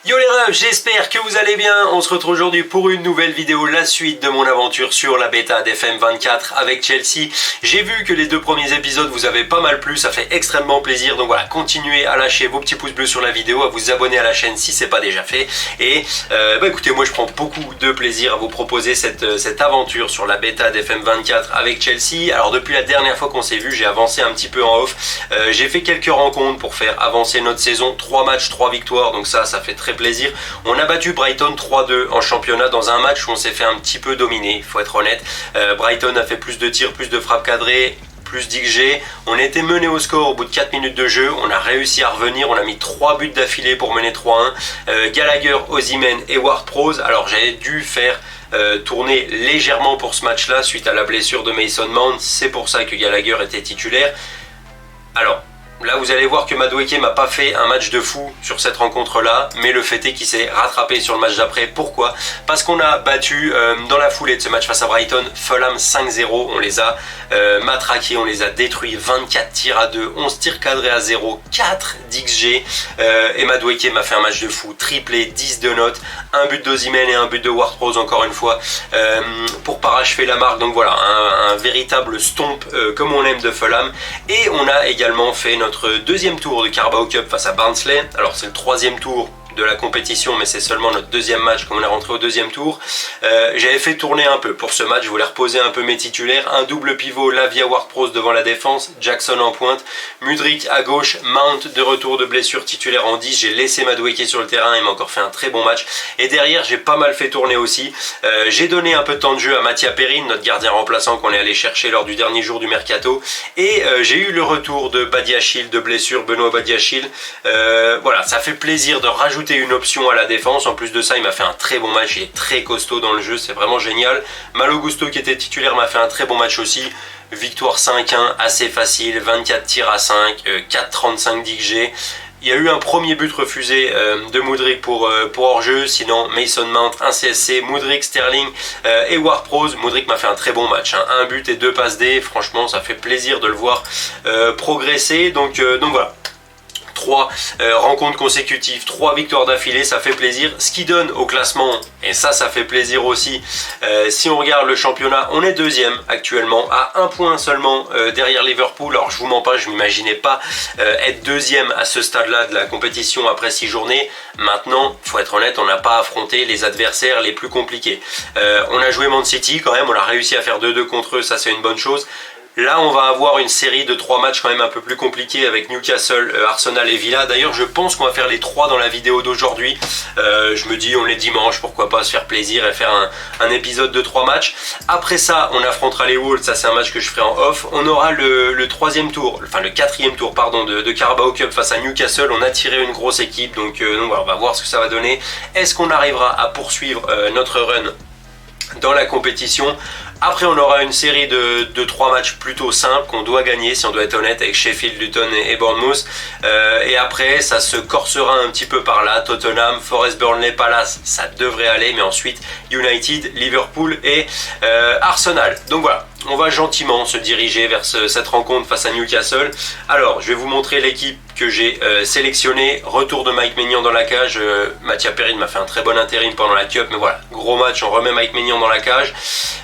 Yo les refs, j'espère que vous allez bien. On se retrouve aujourd'hui pour une nouvelle vidéo, la suite de mon aventure sur la bêta d'FM24 avec Chelsea. J'ai vu que les deux premiers épisodes vous avaient pas mal plu, ça fait extrêmement plaisir. Donc voilà, continuez à lâcher vos petits pouces bleus sur la vidéo, à vous abonner à la chaîne si c'est pas déjà fait. Et écoutez, moi je prends beaucoup de plaisir à vous proposer cette aventure sur la bêta d'FM24 avec Chelsea. Alors depuis la dernière fois qu'on s'est vu, j'ai avancé un petit peu en off. J'ai fait quelques rencontres pour faire avancer notre saison. 3 matchs, 3 victoires, donc ça fait très plaisir. On a battu Brighton 3-2 en championnat dans un match où on s'est fait un petit peu dominer, il faut être honnête. Brighton a fait plus de tirs, plus de frappes cadrées, plus d'XG. On était mené au score au bout de 4 minutes de jeu. On a réussi à revenir. On a mis 3 buts d'affilée pour mener 3-1. Gallagher, Osimhen et Ward-Prowse. Alors j'avais dû faire tourner légèrement pour ce match-là suite à la blessure de Mason Mount. C'est pour ça que Gallagher était titulaire. Alors, là, vous allez voir que Madueke m'a pas fait un match de fou sur cette rencontre-là, mais le fait est qu'il s'est rattrapé sur le match d'après. Pourquoi? Parce qu'on a battu dans la foulée de ce match face à Brighton, Fulham 5-0. On les a matraqués, on les a détruits. 24 tirs à 2, 11 tirs cadrés à 0, 4 d'XG. Et Madueke m'a fait un match de fou. Triplé, 10 de notes, un but d'Osimhen et un but de Ward-Prowse encore une fois pour parachever la marque. Donc voilà, un véritable stomp comme on aime de Fulham. Et on a également fait notre deuxième tour de Carabao Cup face à Barnsley. Alors c'est le troisième tour de la compétition, mais c'est seulement notre deuxième match comme on est rentré au deuxième tour. J'avais fait tourner un peu pour ce match, je voulais reposer un peu mes titulaires. Un double pivot, Lavia, Ward-Prowse devant la défense, Jackson en pointe, Mudryk à gauche, Mount de retour de blessure titulaire en 10. J'ai laissé Madueke sur le terrain, il m'a encore fait un très bon match. Et derrière, j'ai pas mal fait tourner aussi. J'ai donné un peu de temps de jeu à Mathia Perrin, notre gardien remplaçant qu'on est allé chercher lors du dernier jour du mercato. Et j'ai eu le retour de Badiachil de blessure, Benoît Badiachil. Voilà, ça fait plaisir de rajouter une option à la défense. En plus de ça, il m'a fait un très bon match, il est très costaud dans le jeu, c'est vraiment génial. Malo Gusto qui était titulaire m'a fait un très bon match aussi. Victoire 5-1, assez facile, 24 tirs à 5, 4,35 d'XG. Il y a eu un premier but refusé de Mudryk pour hors-jeu, sinon Mason Mount, un CSC, Mudryk, Sterling et Ward-Prowse. Mudryk m'a fait un très bon match, hein. Un but et 2 passes D, franchement ça fait plaisir de le voir progresser, donc voilà. 3 rencontres consécutives, 3 victoires d'affilée, ça fait plaisir. Ce qui donne au classement, et ça fait plaisir aussi, si on regarde le championnat, on est deuxième actuellement, à 1 point seulement derrière Liverpool. Alors je vous mens pas, je m'imaginais pas être deuxième à ce stade-là de la compétition après 6 journées. Maintenant, faut être honnête, on n'a pas affronté les adversaires les plus compliqués. On a joué Man City quand même, on a réussi à faire 2-2 contre eux, ça c'est une bonne chose. Là, on va avoir une série de 3 matchs quand même un peu plus compliqués avec Newcastle, Arsenal et Villa. D'ailleurs, je pense qu'on va faire les 3 dans la vidéo d'aujourd'hui. Je me dis, on est dimanche, pourquoi pas se faire plaisir et faire un épisode de 3 matchs. Après ça, on affrontera les Wolves, ça c'est un match que je ferai en off. On aura le quatrième tour pardon, de Carabao Cup face à Newcastle. On a tiré une grosse équipe, donc voilà, on va voir ce que ça va donner. Est-ce qu'on arrivera à poursuivre notre run dans la compétition? Après, on aura une série de 3 matchs plutôt simples qu'on doit gagner, si on doit être honnête, avec Sheffield, Luton et Bournemouth. Et après, ça se corsera un petit peu par là. Tottenham, Forest, Burnley, Palace, ça devrait aller. Mais ensuite, United, Liverpool et Arsenal. Donc voilà, on va gentiment se diriger vers cette rencontre face à Newcastle. Alors, je vais vous montrer l'équipe que j'ai sélectionnée. Retour de Mike Maignan dans la cage. Mathia Perrin m'a fait un très bon intérim pendant la Cup. Mais voilà, gros match, on remet Mike Maignan dans la cage.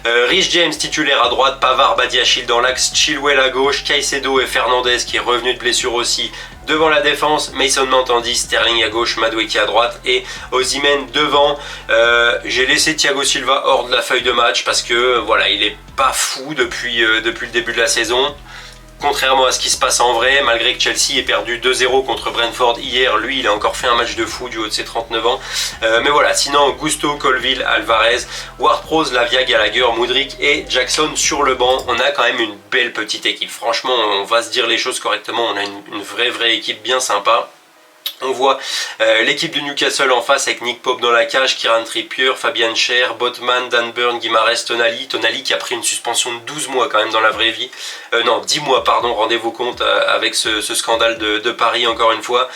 Rhys James titulaire à droite, Pavard, Badiachil dans l'axe, Chilwell à gauche, Caicedo et Fernandez qui est revenu de blessure aussi devant la défense, Mason Mount en 10, Sterling à gauche, Madueke à droite et Osimhen devant. J'ai laissé Thiago Silva hors de la feuille de match parce que voilà, il est pas fou depuis le début de la saison. Contrairement à ce qui se passe en vrai, malgré que Chelsea ait perdu 2-0 contre Brentford hier, lui il a encore fait un match de fou du haut de ses 39 ans. Mais voilà, sinon Gusto, Colville, Alvarez, Ward-Prowse, Lavia, Gallagher, Mudryk et Jackson sur le banc. On a quand même une belle petite équipe. Franchement, on va se dire les choses correctement, on a une vraie équipe bien sympa. On voit l'équipe de Newcastle en face avec Nick Pope dans la cage, Kieran Trippier, Fabian Schär, Botman, Dan Burn, Guimarães, Tonali qui a pris une suspension de 12 mois quand même dans la vraie vie. Non, 10 mois pardon, rendez-vous compte avec ce scandale de Paris encore une fois.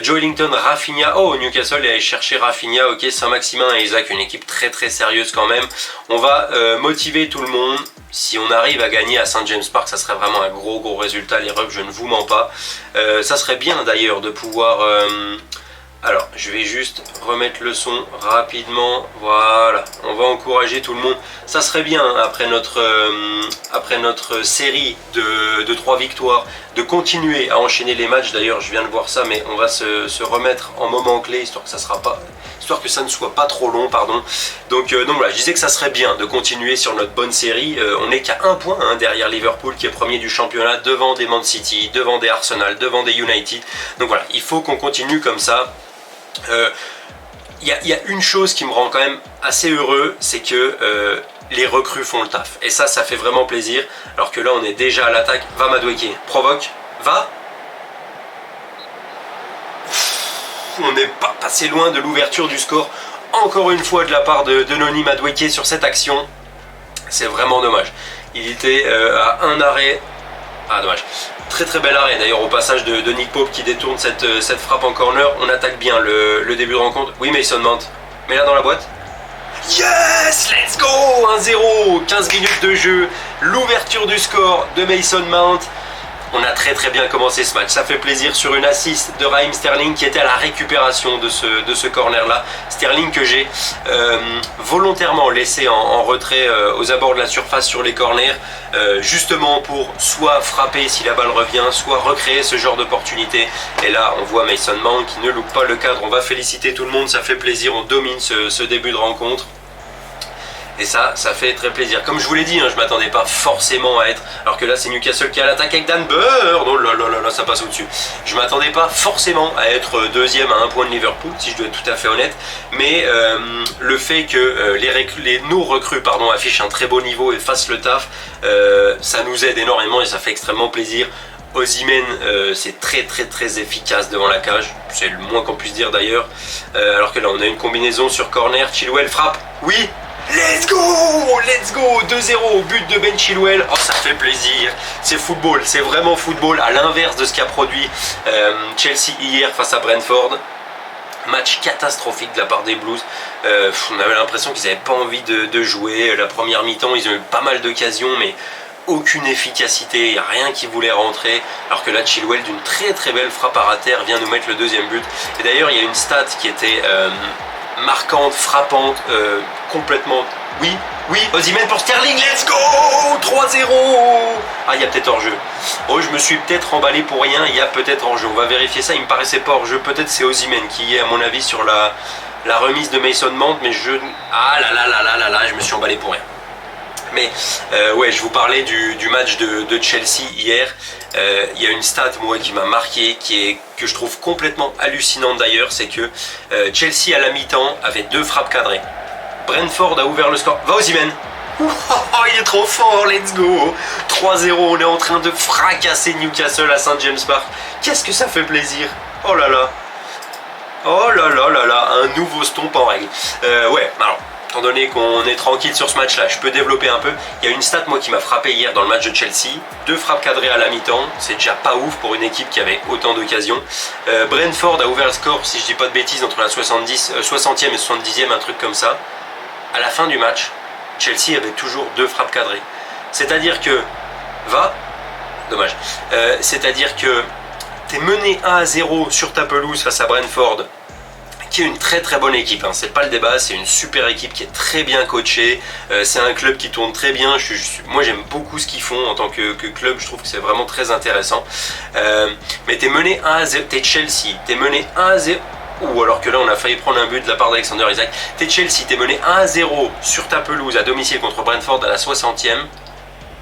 Joelinton, Rafinha, oh Newcastle est allé chercher Rafinha, ok, Saint-Maximin et Isaac, une équipe très sérieuse quand même. On va motiver tout le monde. Si on arrive à gagner à St James Park, ça serait vraiment un gros résultat, les refs, je ne vous mens pas. Ça serait bien d'ailleurs de pouvoir Alors, je vais juste remettre le son rapidement. Voilà, on va encourager tout le monde. Ça serait bien, hein, après notre série de 3 victoires, de continuer à enchaîner les matchs. D'ailleurs, je viens de voir ça, mais on va se remettre en moment clé, histoire que ça ne soit pas trop long, pardon. Donc voilà, je disais que ça serait bien de continuer sur notre bonne série. On n'est qu'à 1 point, hein, derrière Liverpool, qui est premier du championnat, devant des Man City, devant des Arsenal, devant des United. Donc voilà, il faut qu'on continue comme ça. Il y a une chose qui me rend quand même assez heureux, c'est que les recrues font le taf. Et ça fait vraiment plaisir. Alors que là, on est déjà à l'attaque. Va Madueke, provoque, va. On n'est pas passé loin de l'ouverture du score. Encore une fois de la part de Noni Madueke sur cette action. C'est vraiment dommage. Il était à un arrêt. Ah, dommage. Très très bel arrêt d'ailleurs au passage de Nick Pope qui détourne cette frappe en corner. On attaque bien le début de rencontre. Oui, Mason Mount, mets-la dans la boîte. Yes, let's go. 1-0, 15 minutes de jeu. L'ouverture du score de Mason Mount. On a très très bien commencé ce match. Ça fait plaisir sur une assist de Raheem Sterling qui était à la récupération de ce corner là. Sterling que j'ai volontairement laissé en retrait aux abords de la surface sur les corners, justement pour soit frapper si la balle revient, soit recréer ce genre d'opportunité. Et là on voit Mason Mount qui ne loupe pas le cadre. On va féliciter tout le monde, ça fait plaisir. On domine ce début de rencontre. Et ça fait très plaisir. Comme je vous l'ai dit, hein, je ne m'attendais pas forcément à être... Alors que là, c'est Newcastle qui a l'attaque avec Dan Burn. Oh là là là là, ça passe au-dessus. Je ne m'attendais pas forcément à être deuxième à 1 point de Liverpool, si je dois être tout à fait honnête. Mais le fait que nos recrues affichent un très beau niveau et fassent le taf, ça nous aide énormément et ça fait extrêmement plaisir. Osimhen, c'est très très très efficace devant la cage, c'est le moins qu'on puisse dire d'ailleurs. Alors que là, on a une combinaison sur corner. Chilwell frappe. Oui. Let's go! Let's go! 2-0, but de Ben Chilwell. Oh, ça fait plaisir. C'est football, c'est vraiment football. À l'inverse de ce qu'a produit Chelsea hier face à Brentford. Match catastrophique de la part des Blues. On avait l'impression qu'ils n'avaient pas envie de jouer. La première mi-temps, ils ont eu pas mal d'occasions, mais aucune efficacité, il n'y a rien qui voulait rentrer. Alors que là, Chilwell, d'une très très belle frappe à terre, vient nous mettre le deuxième but. Et d'ailleurs, il y a une stat qui était... marquante, frappante, complètement... Oui, Osimhen pour Sterling, let's go! 3-0! Ah, il y a peut-être hors-jeu. Oh, je me suis peut-être emballé pour rien, il y a peut-être hors-jeu. On va vérifier ça, il me paraissait pas hors-jeu. Peut-être c'est Osimhen qui est, à mon avis, sur la remise de Mason Mount, mais je... Ah là là là là là là, je me suis emballé pour rien. Mais ouais, je vous parlais du match de Chelsea hier. Il y a une stat moi qui m'a marqué, que je trouve complètement hallucinante d'ailleurs, c'est que Chelsea à la mi-temps avait 2 frappes cadrées. Brentford a ouvert le score. Va Osimhen. Oh, il est trop fort, let's go. 3-0, on est en train de fracasser Newcastle à St James Park. Qu'est-ce que ça fait plaisir. Oh là là. Oh là là là là, un nouveau stomp en règle. Ouais, alors... Étant donné qu'on est tranquille sur ce match-là, je peux développer un peu. Il y a une stat moi qui m'a frappé hier dans le match de Chelsea. 2 frappes cadrées à la mi-temps, c'est déjà pas ouf pour une équipe qui avait autant d'occasions. Brentford a ouvert le score, si je dis pas de bêtises, entre la 60e et 70e, un truc comme ça. À la fin du match, Chelsea avait toujours 2 frappes cadrées. C'est-à-dire que... Dommage. C'est-à-dire que t'es mené 1-0 sur ta pelouse face à Brentford, qui est une très très bonne équipe, hein. C'est pas le débat, c'est une super équipe qui est très bien coachée, c'est un club qui tourne très bien, moi j'aime beaucoup ce qu'ils font en tant que club, je trouve que c'est vraiment très intéressant, mais t'es mené 1-0, t'es Chelsea, t'es mené 1-0, ou alors que là on a failli prendre un but de la part d'Alexander Isak, t'es Chelsea, t'es mené 1-0 sur ta pelouse à domicile contre Brentford à la 60e,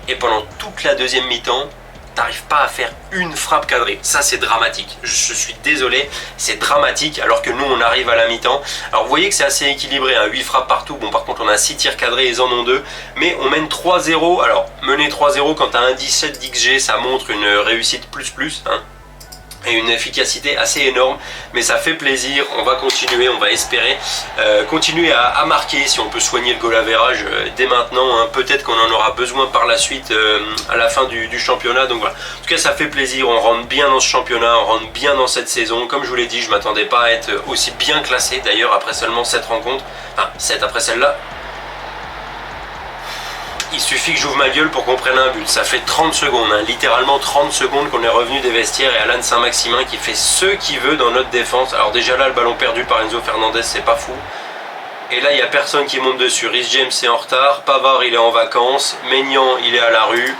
et pendant toute la deuxième mi-temps, t'arrives pas à faire une frappe cadrée. Ça c'est dramatique, je suis désolé, c'est dramatique, alors que nous on arrive à la mi-temps. Alors vous voyez que c'est assez équilibré, hein, 8 frappes partout. Bon, par contre on a 6 tirs cadrés, ils en ont 2, mais on mène 3-0. Alors mener 3-0 quand t'as un 17 d'XG, ça montre une réussite plus hein, et une efficacité assez énorme, mais ça fait plaisir. On va continuer, on va espérer continuer à marquer, si on peut soigner le goal average dès maintenant, hein. Peut-être qu'on en aura besoin par la suite à la fin du championnat, donc voilà. En tout cas ça fait plaisir, on rentre bien dans ce championnat, on rentre bien dans cette saison. Comme je vous l'ai dit, je m'attendais pas à être aussi bien classé d'ailleurs après seulement 7 rencontres, enfin 7 après celle-là. il suffit que j'ouvre ma gueule pour qu'on prenne un but. Ça fait 30 secondes, hein, littéralement 30 secondes qu'on est revenu des vestiaires et Alan Saint-Maximin qui fait ce qu'il veut dans notre défense. Alors déjà là, le ballon perdu par Enzo Fernandez, c'est pas fou. Et là, il n'y a personne qui monte dessus. Rhys James est en retard, Pavard il est en vacances, Maignan il est à la rue.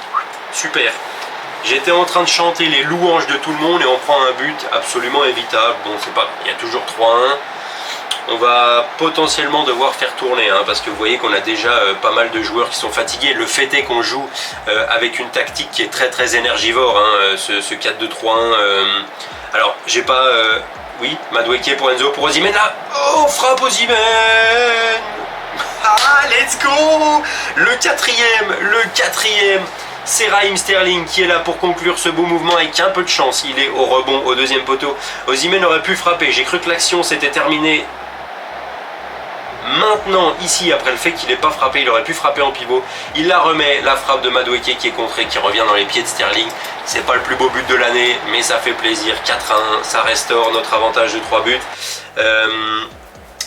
Super. J'étais en train de chanter les louanges de tout le monde et on prend un but absolument évitable. Bon, c'est pas, il y a toujours 3-1. On va potentiellement devoir faire tourner, hein, parce que vous voyez qu'on a déjà pas mal de joueurs qui sont fatigués. Le fait est qu'on joue avec une tactique qui est très énergivore, hein, ce 4-2-3-1. Alors, j'ai pas... oui, Madueke pour Enzo, pour Osimhen là. Oh, frappe Osimhen. Ah, let's go. Le quatrième. C'est Raheem Sterling qui est là pour conclure ce beau mouvement avec un peu de chance. Il est au rebond, au deuxième poteau. Osimhen aurait pu frapper. J'ai cru que l'action s'était terminée maintenant, ici, après le fait qu'il n'ait pas frappé. Il aurait pu frapper en pivot. Il la remet, la frappe de Madueke qui est contrée, qui revient dans les pieds de Sterling. C'est pas le plus beau but de l'année, mais ça fait plaisir. 4-1, ça restaure notre avantage de 3 buts.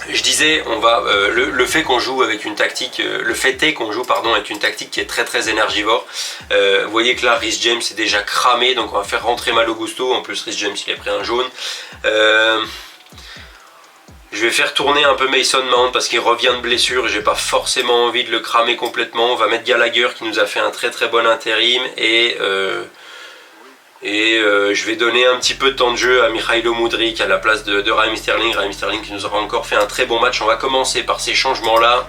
Je disais, on va le fait qu'on joue avec une tactique, le fait est qu'on joue avec une tactique qui est très énergivore. Vous voyez que là, Rhys James est déjà cramé, donc on va faire rentrer Malo Gusto. En plus, Rhys James il a pris un jaune. Je vais faire tourner un peu Mason Mount parce qu'il revient de blessure. J'ai pas forcément envie de le cramer complètement. On va mettre Gallagher qui nous a fait un très bon intérim et je vais donner un petit peu de temps de jeu à Mykhailo Mudryk à la place de Raheem Sterling. Raheem Sterling qui nous aura encore fait un très bon match. On va commencer par ces changements-là.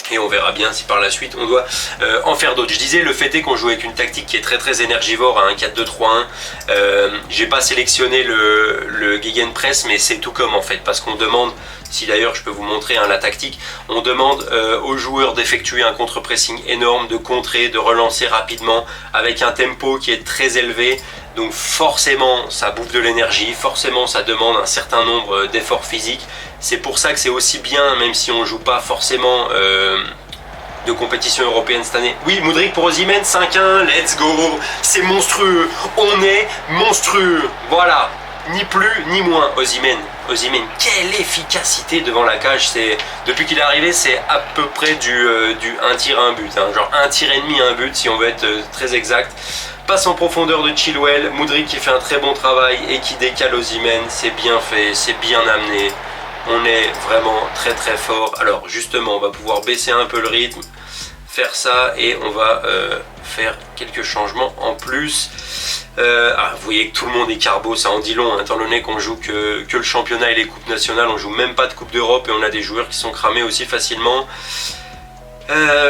Et on verra bien si par la suite on doit en faire d'autres. Je disais, le fait est qu'on joue avec une tactique qui est très énergivore, à un 4-2-3-1. J'ai pas sélectionné le Gegenpress, mais c'est tout comme en fait, parce qu'on demande, si d'ailleurs je peux vous montrer la tactique, on demande aux joueurs d'effectuer un contre-pressing énorme, de contrer, de relancer rapidement, avec un tempo qui est très élevé. Donc forcément ça bouffe de l'énergie, forcément ça demande un certain nombre d'efforts physiques. C'est pour ça que c'est aussi bien, même si on ne joue pas forcément de compétition européenne cette année. Oui, Mudryk pour Osimhen, 5-1, let's go. C'est monstrueux, on est monstrueux. Voilà, ni plus ni moins. Osimhen, quelle efficacité devant la cage. Depuis qu'il est arrivé, c'est à peu près du 1 tir 1 but, hein. Genre 1 tir et demi 1 but si on veut être très exact. Passe en profondeur de Chilwell, Mudryk qui fait un très bon travail et qui décale Osimhen. C'est bien fait, c'est bien amené. On est vraiment très fort. Alors justement, on va pouvoir baisser un peu le rythme, faire ça et on va faire quelques changements en plus. Vous voyez que tout le monde est carbo, ça en dit long, hein, étant donné qu'on joue que le championnat et les coupes nationales. On joue même pas de Coupe d'Europe et on a des joueurs qui sont cramés aussi facilement.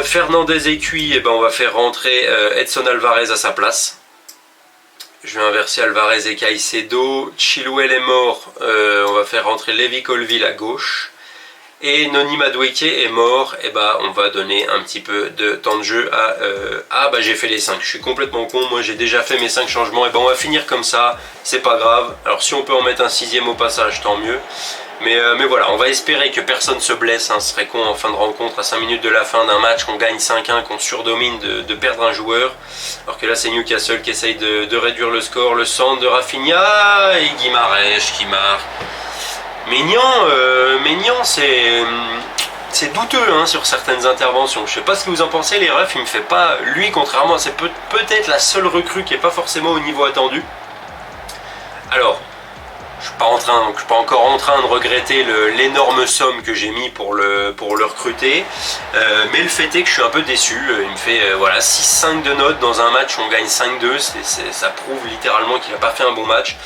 Fernandez est cuit, et ben on va faire rentrer Edson Alvarez à sa place. Je vais inverser Alvarez et Caicedo. Chilwell est mort, on va faire rentrer Levi Colwill à gauche. Et Noni Madueke est mort, et bah on va donner un petit peu de temps de jeu à... j'ai fait les 5, je suis complètement con, moi j'ai déjà fait mes 5 changements. Et ben on va finir comme ça, c'est pas grave. Alors si on peut en mettre un 6ème au passage, tant mieux. Mais voilà, on va espérer que personne se blesse, hein. Ce serait con en fin de rencontre, à 5 minutes de la fin d'un match, qu'on gagne 5-1, qu'on surdomine, de perdre un joueur. Alors que là c'est Newcastle qui essaye de réduire le score. Le centre de Rafinha et Guimarães qui marque. Maignan c'est douteux, hein, sur certaines interventions. Je sais pas ce que vous en pensez les refs, il me fait pas... Lui, contrairement à... C'est peut-être la seule recrue qui est pas forcément au niveau attendu. Alors... Je ne suis pas encore en train de regretter l'énorme somme que j'ai mis pour le recruter. Mais le fait est que je suis un peu déçu. Il me fait 6-5 de notes dans un match où on gagne 5-2. Ça prouve littéralement qu'il n'a pas fait un bon match.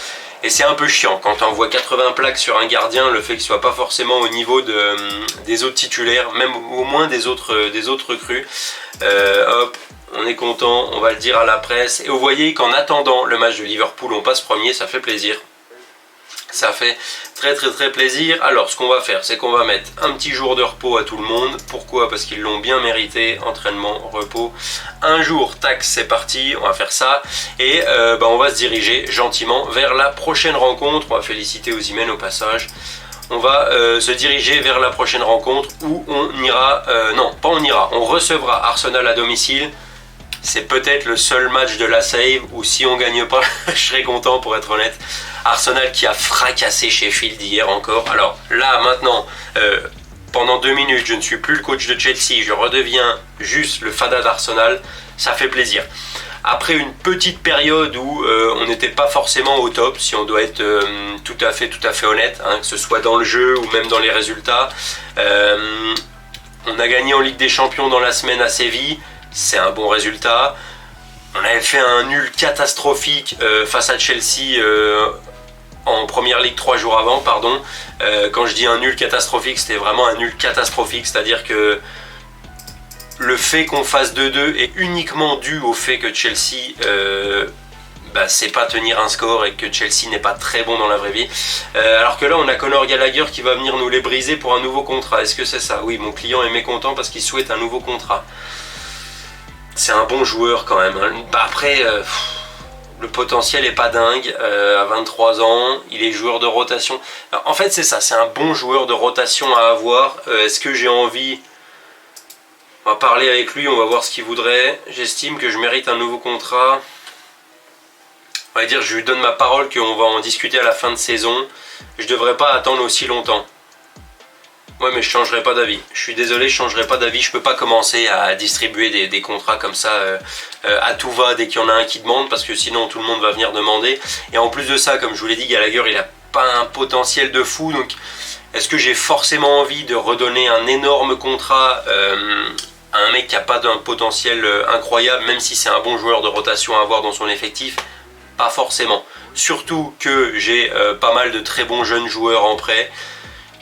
Et c'est un peu chiant. Quand on voit 80 plaques sur un gardien, le fait qu'il ne soit pas forcément au niveau des autres titulaires, même au moins des autres recrues. Hop, on est content, on va le dire à la presse. Et vous voyez qu'en attendant le match de Liverpool, on passe premier, ça fait plaisir. Ça fait très plaisir. Alors ce qu'on va faire, c'est qu'on va mettre un petit jour de repos à tout le monde. Pourquoi? Parce qu'ils l'ont bien mérité. Entraînement, repos, un jour, tac, c'est parti, on va faire ça. Et on va se diriger gentiment vers la prochaine rencontre. On va féliciter Osimhen au passage. On va se diriger vers la prochaine rencontre où on ira, on recevra Arsenal à domicile. C'est peut-être le seul match de la save où si on gagne pas, je serais content pour être honnête. Arsenal qui a fracassé Sheffield hier encore. Alors là maintenant, pendant pendant 2 minutes, je ne suis plus le coach de Chelsea, je redeviens juste le fada d'Arsenal, ça fait plaisir. Après une petite période où on n'était pas forcément au top, si on doit être tout à fait honnête, hein, que ce soit dans le jeu ou même dans les résultats. On a gagné en Ligue des Champions dans la semaine à Séville, c'est un bon résultat. On avait fait un nul catastrophique face à Chelsea en Première Ligue 3 jours avant, pardon. Quand je dis un nul catastrophique, c'était vraiment un nul catastrophique, c'est-à-dire que le fait qu'on fasse 2-2 est uniquement dû au fait que Chelsea sait pas tenir un score et que Chelsea n'est pas très bon dans la vraie vie. Alors que là, on a Conor Gallagher qui va venir nous les briser pour un nouveau contrat. Est-ce que c'est ça? Oui, mon client est mécontent parce qu'il souhaite un nouveau contrat. C'est un bon joueur quand même. Après, le potentiel est pas dingue. À 23 ans, il est joueur de rotation. Alors, en fait, c'est ça. C'est un bon joueur de rotation à avoir. Est-ce que j'ai envie... On va parler avec lui, on va voir ce qu'il voudrait. J'estime que je mérite un nouveau contrat. On va dire, je lui donne ma parole qu'on va en discuter à la fin de saison. Je ne devrais pas attendre aussi longtemps. Ouais, mais je ne changerai pas d'avis. Je suis désolé, je ne changerai pas d'avis. Je ne peux pas commencer à distribuer des contrats comme ça à tout va dès qu'il y en a un qui demande, parce que sinon tout le monde va venir demander. Et en plus de ça, comme je vous l'ai dit, Gallagher, il n'a pas un potentiel de fou. Donc, est-ce que j'ai forcément envie de redonner un énorme contrat à un mec qui n'a pas d'un potentiel incroyable, même si c'est un bon joueur de rotation à avoir dans son effectif? Pas forcément. Surtout que j'ai pas mal de très bons jeunes joueurs en prêt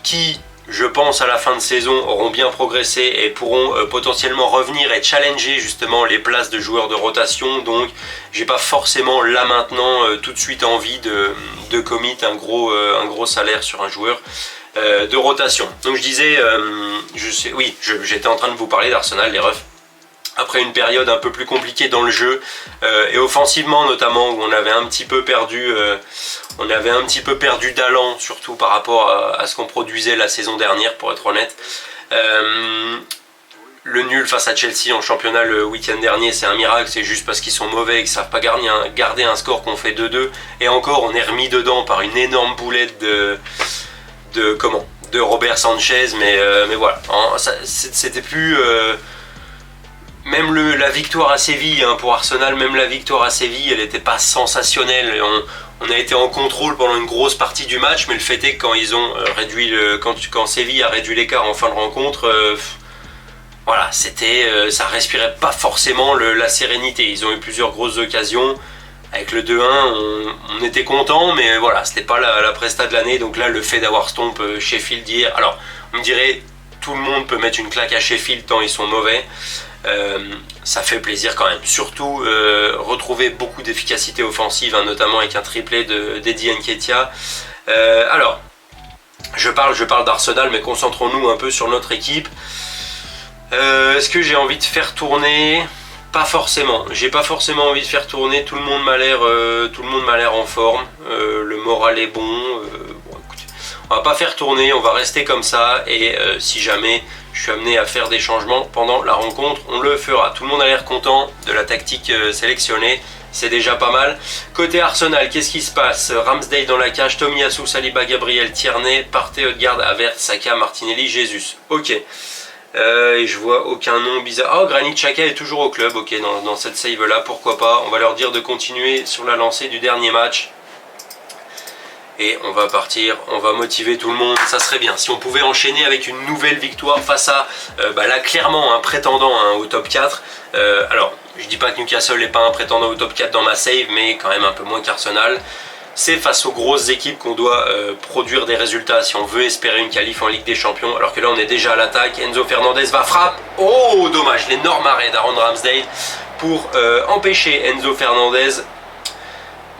qui, je pense, à la fin de saison auront bien progressé et pourront potentiellement revenir et challenger justement les places de joueurs de rotation. Donc j'ai pas forcément là maintenant tout de suite envie de commit un gros salaire sur un joueur de rotation. Donc je disais, j'étais en train de vous parler d'Arsenal, les refs. Après une période un peu plus compliquée dans le jeu et offensivement notamment, où on avait un petit peu perdu d'allant, surtout par rapport à ce qu'on produisait la saison dernière, pour être honnête. Le nul face à Chelsea en championnat le week-end dernier, c'est un miracle, c'est juste parce qu'ils sont mauvais et qu'ils ne savent pas garder un score qu'on fait 2-2. Et encore, on est remis dedans par une énorme boulette de Robert Sanchez, mais voilà, hein, c'était plus... Même la victoire à Séville, hein, pour Arsenal, même la victoire à Séville, elle n'était pas sensationnelle. On a été en contrôle pendant une grosse partie du match, mais le fait est que quand ils ont quand Séville a réduit l'écart en fin de rencontre, voilà, ça respirait pas forcément la sérénité. Ils ont eu plusieurs grosses occasions. Avec le 2-1, on était content, mais voilà, c'était pas la presta de l'année. Donc là, le fait d'avoir Stomp Sheffield hier, alors on me dirait, tout le monde peut mettre une claque à Sheffield tant ils sont mauvais. Ça fait plaisir quand même, surtout retrouver beaucoup d'efficacité offensive, hein, notamment avec un triplé d'Eddie Nketiah. Alors, je parle d'Arsenal, mais concentrons-nous un peu sur notre équipe. Est-ce que j'ai envie de faire tourner? Pas forcément, j'ai pas forcément envie de faire tourner, tout le monde m'a l'air en forme, le moral est bon. Bon, écoutez, on va pas faire tourner, on va rester comme ça, et si jamais je suis amené à faire des changements pendant la rencontre, on le fera. Tout le monde a l'air content de la tactique sélectionnée, c'est déjà pas mal. Côté Arsenal, qu'est-ce qui se passe? Ramsdale dans la cage, Tomiyasu, Saliba, Gabriel, Tierney, Partey, Odegaard, Havertz, Saka, Martinelli, Jesus. Ok. Et je vois aucun nom bizarre. Oh, Granit Xhaka est toujours au club. Ok, dans cette save là, pourquoi pas. On va leur dire de continuer sur la lancée du dernier match. Et on va partir, on va motiver tout le monde, ça serait bien. Si on pouvait enchaîner avec une nouvelle victoire face à, là clairement un prétendant, hein, au top 4. Alors, je dis pas que Newcastle n'est pas un prétendant au top 4 dans ma save, mais quand même un peu moins qu'Arsenal. C'est face aux grosses équipes qu'on doit produire des résultats si on veut espérer une qualif en Ligue des Champions. Alors que là on est déjà à l'attaque, Enzo Fernandez va frapper. Oh dommage, l'énorme arrêt d'Aaron Ramsdale pour empêcher Enzo Fernandez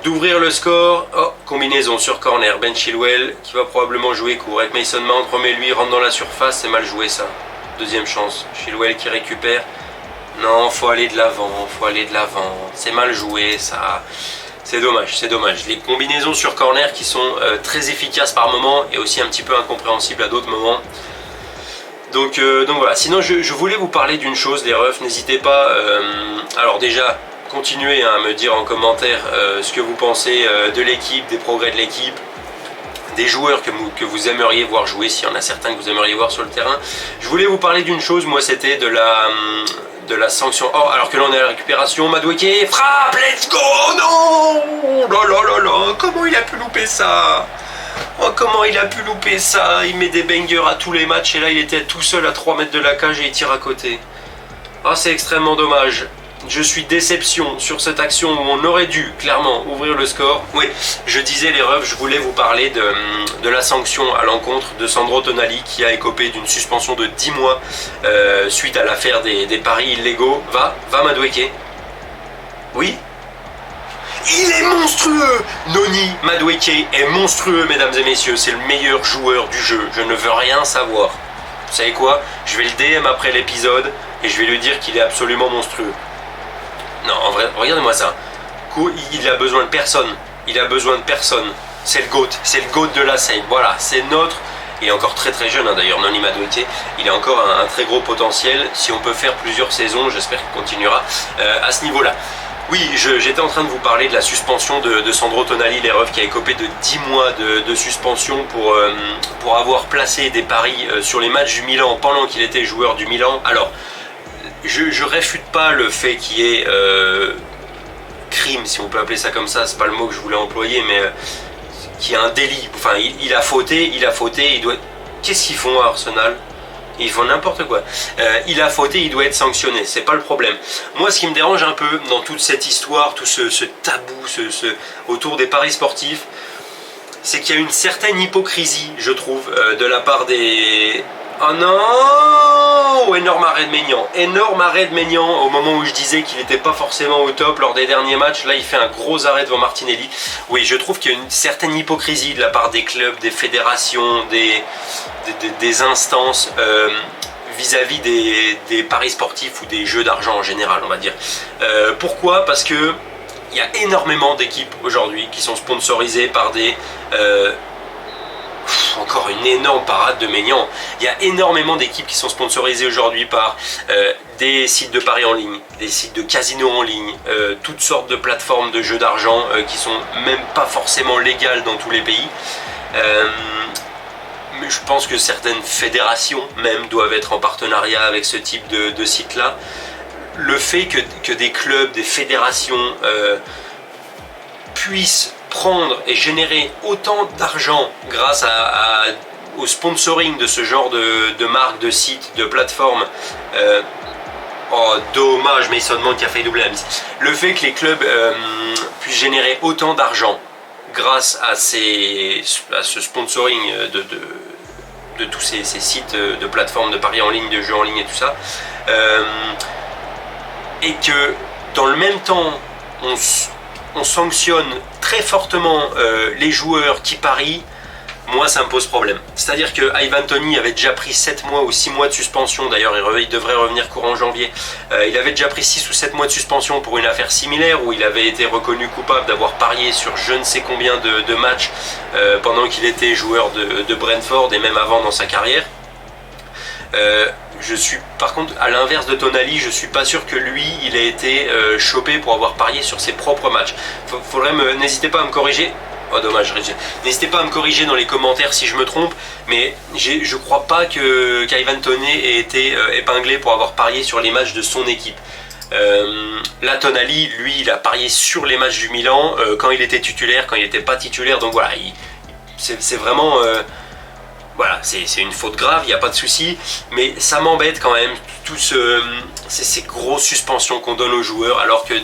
d'ouvrir le score. Oh, combinaison sur corner, Ben Chilwell qui va probablement jouer court avec Mason Mount, remet lui, rentre dans la surface, c'est mal joué ça. Deuxième chance, Chilwell qui récupère. Non, faut aller de l'avant, c'est mal joué ça. C'est dommage, c'est dommage. Les combinaisons sur corner qui sont très efficaces par moment et aussi un petit peu incompréhensibles à d'autres moments. Donc voilà, sinon je voulais vous parler d'une chose les refs, n'hésitez pas, alors déjà continuez à me dire en commentaire ce que vous pensez de l'équipe, des progrès de l'équipe. des joueurs que vous aimeriez voir jouer, s'il y en a certains que vous aimeriez voir sur le terrain. Je voulais vous parler d'une chose, moi c'était de la sanction. Oh, alors que là on est à la récupération, Madueke, frappe, let's go, non, oh là là là là, comment il a pu louper ça? Oh, comment il a pu louper ça? Il met des bangers à tous les matchs et là il était tout seul à 3 mètres de la cage et il tire à côté. Ah, c'est extrêmement dommage. Je suis déception sur cette action où on aurait dû clairement ouvrir le score. Oui, je disais les refs, je voulais vous parler de la sanction à l'encontre de Sandro Tonali qui a écopé d'une suspension de 10 mois suite à l'affaire des paris illégaux. Va Madueke. Oui. Il est monstrueux! Noni Madueke est monstrueux, mesdames et messieurs. C'est le meilleur joueur du jeu. Je ne veux rien savoir. Vous savez quoi? Je vais le DM après l'épisode et je vais lui dire qu'il est absolument monstrueux. Non, en vrai, regardez-moi ça. Il a besoin de personne. Il a besoin de personne. C'est le GOAT. C'est le GOAT de la save. Voilà, c'est notre... Il est encore très très jeune, hein, d'ailleurs, Noni Madueke. Il a encore un très gros potentiel. Si on peut faire plusieurs saisons, j'espère qu'il continuera à ce niveau-là. Oui, j'étais en train de vous parler de la suspension de Sandro Tonali, les refs, qui a écopé de 10 mois de suspension pour avoir placé des paris sur les matchs du Milan pendant qu'il était joueur du Milan. Alors, je réfute pas le fait qu'il y ait crime, si on peut appeler ça comme ça, c'est pas le mot que je voulais employer, mais qu'il y a un délit. Enfin, il a fauté, il doit... Qu'est-ce qu'ils font à Arsenal? Ils font n'importe quoi. Il a fauté, il doit être sanctionné, c'est pas le problème. Moi, ce qui me dérange un peu dans toute cette histoire, tout ce tabou autour des paris sportifs, c'est qu'il y a une certaine hypocrisie, je trouve, de la part des... Oh non! Énorme arrêt de Maignan. Énorme arrêt de Maignan au moment où je disais qu'il n'était pas forcément au top lors des derniers matchs. Là, il fait un gros arrêt devant Martinelli. Oui, je trouve qu'il y a une certaine hypocrisie de la part des clubs, des fédérations, des instances vis-à-vis des paris sportifs ou des jeux d'argent en général, on va dire. Pourquoi? Parce que il y a énormément d'équipes aujourd'hui qui sont sponsorisées par des... encore une énorme parade de Maignan. Il y a énormément d'équipes qui sont sponsorisées aujourd'hui par des sites de paris en ligne, des sites de casinos en ligne, toutes sortes de plateformes de jeux d'argent qui sont même pas forcément légales dans tous les pays. Mais je pense que certaines fédérations même doivent être en partenariat avec ce type de sites-là. Le fait que des clubs, des fédérations puissent prendre et générer autant d'argent grâce au sponsoring de ce genre de marques, de sites, de plateformes. Oh, dommage, Mason Mount qui a failli doubler la mise. Le fait que les clubs puissent générer autant d'argent grâce à ce sponsoring de tous ces sites de plateformes de paris en ligne, de jeux en ligne et tout ça, et que dans le même temps on sanctionne très fortement les joueurs qui parient, moi ça me pose problème. C'est-à-dire que Ivan Toney avait déjà pris 7 mois ou 6 mois de suspension, d'ailleurs il devrait revenir courant janvier, il avait déjà pris 6 ou 7 mois de suspension pour une affaire similaire où il avait été reconnu coupable d'avoir parié sur je ne sais combien de matchs pendant qu'il était joueur de Brentford et même avant dans sa carrière. Je suis par contre à l'inverse de Tonali, je suis pas sûr que lui il ait été chopé pour avoir parié sur ses propres matchs. N'hésitez pas à me corriger. Oh dommage, n'hésitez pas à me corriger dans les commentaires si je me trompe, mais je crois pas qu'Ivan Toney ait été épinglé pour avoir parié sur les matchs de son équipe. Là Tonali, lui, il a parié sur les matchs du Milan quand il était titulaire, quand il n'était pas titulaire, donc voilà, c'est vraiment... Voilà, c'est une faute grave, il n'y a pas de souci, mais ça m'embête quand même, ces grosses suspensions qu'on donne aux joueurs, alors que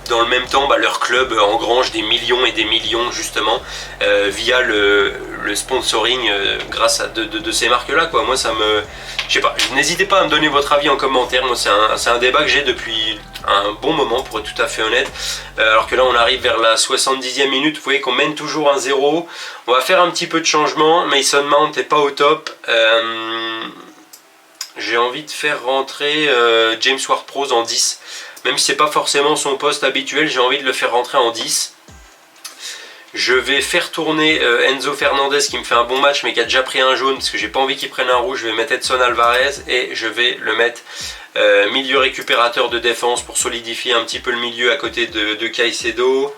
dans le même temps, leur club engrange des millions et des millions justement via le sponsoring grâce à de ces marques-là, quoi. Moi, ça me... Je sais pas, n'hésitez pas à me donner votre avis en commentaire, moi c'est un débat que j'ai depuis un bon moment, pour être tout à fait honnête, alors que là on arrive vers la 70e minute, vous voyez qu'on mène toujours 1-0, on va faire un petit peu de changement. Mason Mount n'est pas au top, j'ai envie de faire rentrer James Ward-Prowse en 10, même si c'est pas forcément son poste habituel, j'ai envie de le faire rentrer en 10. Je vais faire tourner Enzo Fernandez qui me fait un bon match mais qui a déjà pris un jaune parce que j'ai pas envie qu'il prenne un rouge. Je vais mettre Edson Alvarez et je vais le mettre milieu récupérateur de défense pour solidifier un petit peu le milieu à côté de Caicedo.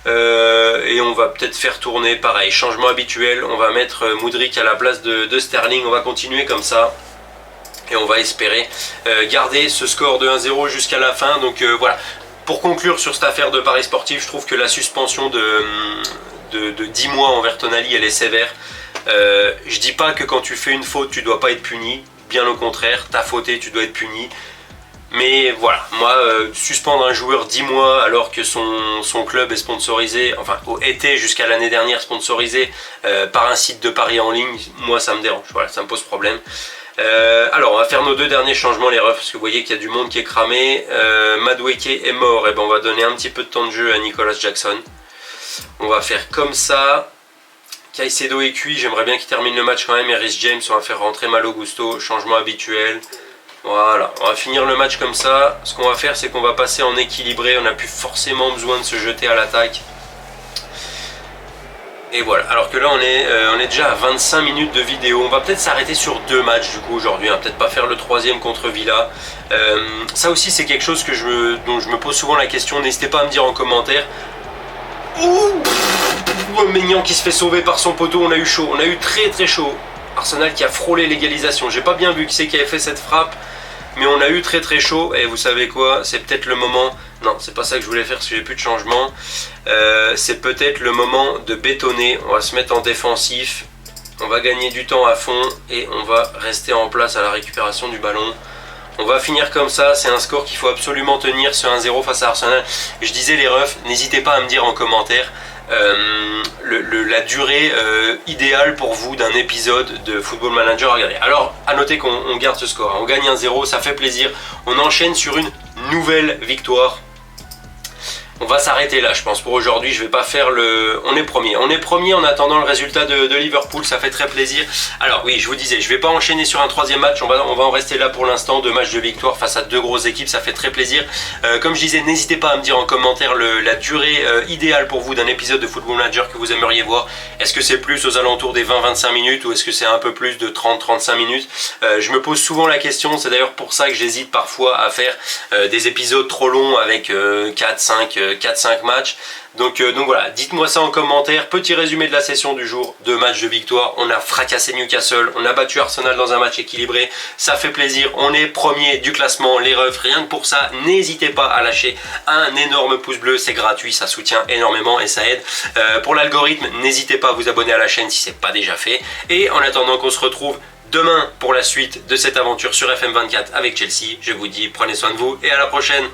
Et on va peut-être faire tourner, pareil, changement habituel, on va mettre Mudryk à la place de Sterling, on va continuer comme ça. Et on va espérer garder ce score de 1-0 jusqu'à la fin. Donc voilà, pour conclure sur cette affaire de paris sportif, je trouve que la suspension de 10 mois envers Tonali, elle est sévère. Je dis pas que quand tu fais une faute, tu dois pas être puni. Bien au contraire, t'as fauté, tu dois être puni. Mais voilà, moi, suspendre un joueur 10 mois alors que son club est sponsorisé, enfin était jusqu'à l'année dernière sponsorisé par un site de paris en ligne, moi ça me dérange, voilà, ça me pose problème. Alors on va faire nos 2 derniers changements les refs, parce que vous voyez qu'il y a du monde qui est cramé. Madueke est mort, et ben on va donner un petit peu de temps de jeu à Nicolas Jackson. On va faire comme ça. Caicedo est cuit, j'aimerais bien qu'il termine le match quand même. Et Reece James, on va faire rentrer Malo Gusto, changement habituel. Voilà, on va finir le match comme ça. Ce qu'on va faire, c'est qu'on va passer en équilibré. On n'a plus forcément besoin de se jeter à l'attaque. Et voilà, alors que là on est déjà à 25 minutes de vidéo. On va peut-être s'arrêter sur 2 matchs du coup aujourd'hui, hein. Peut-être pas faire le 3e contre Villa. Ça aussi c'est quelque chose dont je me pose souvent la question. N'hésitez pas à me dire en commentaire. Ouh, Maignan qui se fait sauver par son poteau, on a eu chaud, on a eu très très chaud. Arsenal qui a frôlé l'égalisation, j'ai pas bien vu qui c'est qui avait fait cette frappe. Mais on a eu très très chaud, et vous savez quoi, c'est peut-être le moment, non c'est pas ça que je voulais faire parce que j'ai plus de changement, c'est peut-être le moment de bétonner, on va se mettre en défensif, on va gagner du temps à fond et on va rester en place à la récupération du ballon. On va finir comme ça, c'est un score qu'il faut absolument tenir, ce 1-0 face à Arsenal. Je disais les refs, n'hésitez pas à me dire en commentaire la durée idéale pour vous d'un épisode de Football Manager à regarder. Alors à noter qu'on garde ce score, on gagne 1-0, ça fait plaisir, on enchaîne sur une nouvelle victoire. On va s'arrêter là je pense pour aujourd'hui, je vais pas faire le... On est premier en attendant le résultat de Liverpool, ça fait très plaisir. Alors oui, je vous disais, je vais pas enchaîner sur un 3e match, on va en rester là pour l'instant, 2 matchs de victoire face à 2 grosses équipes, ça fait très plaisir. Comme je disais, n'hésitez pas à me dire en commentaire la durée idéale pour vous d'un épisode de Football Manager que vous aimeriez voir. Est-ce que c'est plus aux alentours des 20-25 minutes ou est-ce que c'est un peu plus de 30-35 minutes? Je me pose souvent la question, c'est d'ailleurs pour ça que j'hésite parfois à faire des épisodes trop longs avec 4-5 matchs. Donc voilà, dites-moi ça en commentaire. Petit résumé de la session du jour, 2 matchs de victoire. On a fracassé Newcastle, on a battu Arsenal dans un match équilibré. Ça fait plaisir, on est premier du classement, les refs. Rien que pour ça, n'hésitez pas à lâcher un énorme pouce bleu, c'est gratuit, ça soutient énormément et ça aide. Pour l'algorithme, n'hésitez pas à vous abonner à la chaîne si ce n'est pas déjà fait. Et en attendant qu'on se retrouve demain pour la suite de cette aventure sur FM24 avec Chelsea, je vous dis prenez soin de vous et à la prochaine.